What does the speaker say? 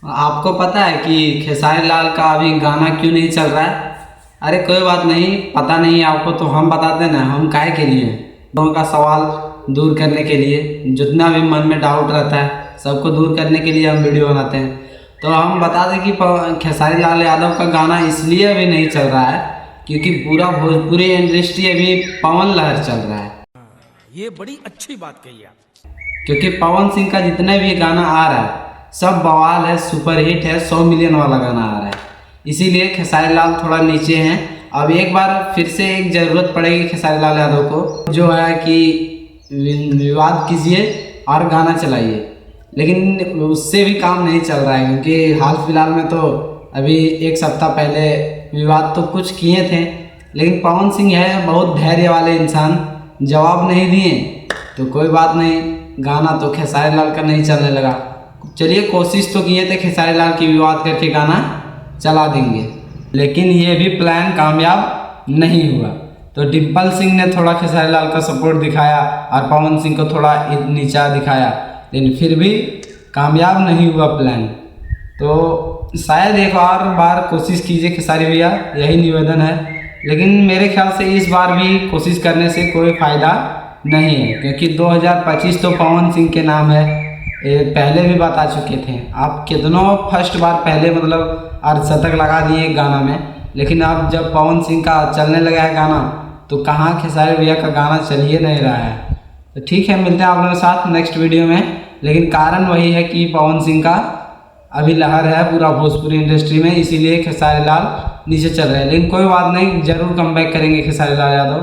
आपको पता है कि खेसारी लाल का अभी गाना क्यों नहीं चल रहा है? अरे कोई बात नहीं, पता नहीं है आपको तो हम बताते ना, हम काहे के लिए हैं। लोगों का सवाल दूर करने के लिए, जितना भी मन में डाउट रहता है सबको दूर करने के लिए हम वीडियो बनाते हैं। तो हम बता दें कि खेसारी लाल यादव का गाना इसलिए अभी नहीं चल रहा है क्योंकि पूरा भोजपुरी इंडस्ट्री अभी पवन लहर चल रहा है। ये बड़ी अच्छी बात कही आप। क्योंकि पवन सिंह का जितने भी गाना आ रहा है सब बवाल है, सुपरहिट है, 100 मिलियन वाला गाना आ रहा है। इसीलिए खेसारी लाल थोड़ा नीचे हैं। अब एक बार फिर से एक ज़रूरत पड़ेगी खेसारी लाल यादव को, जो है कि विवाद कीजिए और गाना चलाइए, लेकिन उससे भी काम नहीं चल रहा है क्योंकि हाल फिलहाल में तो अभी एक सप्ताह पहले विवाद तो कुछ किए थे, लेकिन पवन सिंह है बहुत धैर्य वाले इंसान, जवाब नहीं दिए। तो कोई बात नहीं, गाना तो खेसारी लाल का नहीं चलने लगा। चलिए कोशिश तो किए थे खेसारी लाल की विवाद करके गाना चला देंगे, लेकिन ये भी प्लान कामयाब नहीं हुआ। तो डिम्पल सिंह ने थोड़ा खेसारी लाल का सपोर्ट दिखाया और पवन सिंह को थोड़ा नीचा दिखाया, लेकिन फिर भी कामयाब नहीं हुआ प्लान। तो शायद एक और बार कोशिश कीजिए खेसारी भैया, यही निवेदन है। लेकिन मेरे ख्याल से इस बार भी कोशिश करने से कोई फ़ायदा नहीं है क्योंकि 2025 तो पवन सिंह के नाम है। पहले भी बता चुके थे आप, कितनों फर्स्ट बार पहले मतलब अर्धशतक लगा दिए गाना में, लेकिन अब जब पवन सिंह का चलने लगा है गाना तो कहाँ खेसारी भैया का गाना चल ही नहीं रहा है। तो ठीक है, मिलते हैं आप लोगों के साथ नेक्स्ट वीडियो में। लेकिन कारण वही है कि पवन सिंह का अभी लहर है पूरा भोजपुरी इंडस्ट्री में, इसीलिए खेसारी लाल नीचे चल रहे हैं। लेकिन कोई बात नहीं, ज़रूर कमबैक करेंगे खेसारी लाल यादव।